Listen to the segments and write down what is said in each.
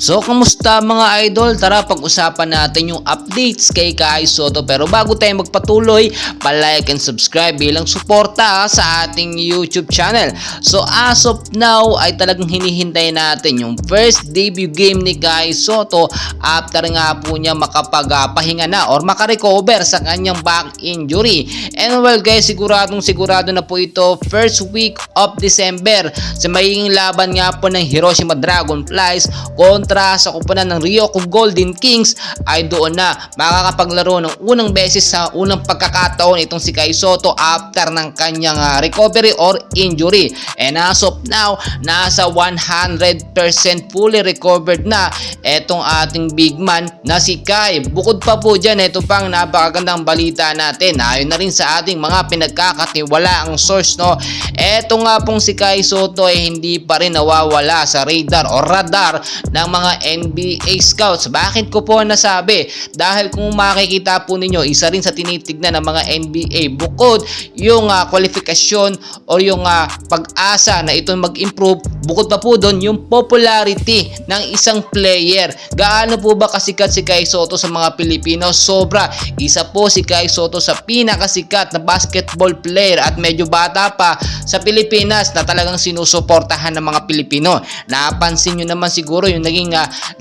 So, kumusta mga idol? Tara, pag-usapan natin yung updates kay Kai Sotto. Pero bago tayo magpatuloy, pa-like and subscribe bilang suporta sa ating YouTube channel. So, as of now, ay talagang hinihintay natin yung first debut game ni Kai Sotto after nga po niya makapagpahinga na or makarecover sa kanyang back injury. And well guys, sigurado na po ito first week of December sa magiging laban nga po ng Hiroshima Dragonflies kontra sa kupunan ng Ryoko Golden Kings ay doon na makakapaglaro ng unang beses sa unang pagkakataon itong si Kai Sotto after ng kanyang recovery or injury. And as of now, nasa 100% fully recovered na itong ating big man na si Kai. Bukod pa po dyan, ito pang napakagandang balita natin. Ayon na rin sa ating mga pinagkakatiwalaang source, no? Ito nga pong si Kai Sotto ay hindi pa rin nawawala sa radar o radar ng mga NBA scouts. Bakit ko po nasabi? Dahil kung makikita po ninyo, isa rin sa tinitignan ng mga NBA bukod yung kwalifikasyon o yung pag-asa na ito mag-improve, bukod pa po doon yung popularity ng isang player. Gaano po ba kasikat si Kai Sotto sa mga Pilipino? Sobra. Isa po si Kai Sotto sa pinakasikat na basketball player at medyo bata pa sa Pilipinas na talagang sinusuportahan ng mga Pilipino. Napansin nyo naman siguro yung naging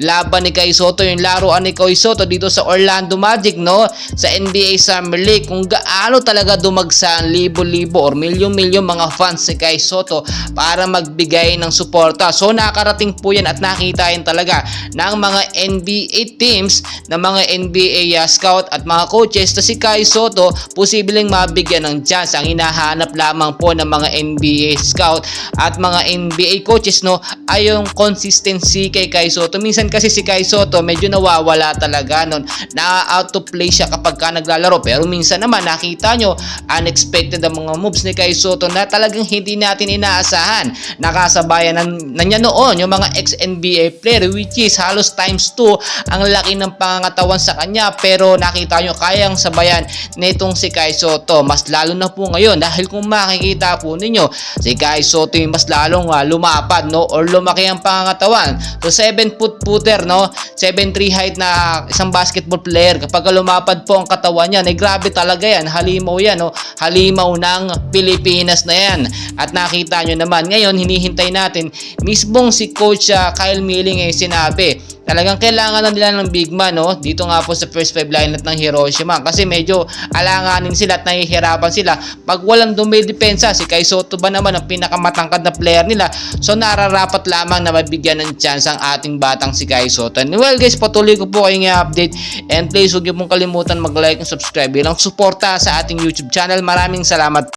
laban ni Kai Sotto, yung laruan ni Kai Sotto dito sa Orlando Magic, no? Sa NBA Summer League, kung gaano talaga dumagsa ang libo-libo or milyon-milyon mga fans si Kai Sotto para magbigay ng suporta. So nakarating po yan at nakita yan talaga ng mga NBA teams, ng mga NBA scout at mga coaches na si Kai Sotto posibleng mabigyan ng chance. Ang hinahanap lamang po ng mga NBA scout at mga NBA coaches, no, ay yung consistency kay Kai Sotto. Minsan kasi si Kai Sotto medyo nawawala talaga nun, na out of play siya kapag ka naglalaro, pero minsan naman nakita nyo unexpected ang mga moves ni Kai Sotto na talagang hindi natin inaasahan. Nakasabayan na niya noon yung mga ex-NBA player, which is halos times 2 ang laki ng pangangatawan sa kanya, pero nakita nyo kayang sabayan nitong si Kai Sotto. Mas lalo na po ngayon dahil kung makikita po ninyo, si Kai Sotto yung mas lalong lumapad, no, or lumaki ang pangangatawan. So 7-foot footer, no, 7'3" height na isang basketball player. Kapag lumapad po ang katawan niya, grabe talaga yan. Halimaw yan, no, halimaw ng Pilipinas na yan. At nakita nyo naman ngayon, hinihintay natin mismong si Coach Kyle Milling ay sinabi talagang kailangan na nila ng big man, no, dito nga po sa first 5 lineup ng Hiroshima kasi medyo alanganin sila at nahihirapan sila pag walang dumidepensa. Si Kai Sotto ba naman ang pinakamatangkad na player nila, so nararapat lamang na mabigyan ng chance ang ating batang si Kai Sotto. And well guys, patuloy ko po kayong i-update and please huwag niyo pong kalimutan mag-like and subscribe bilang suporta sa ating YouTube channel. Maraming salamat.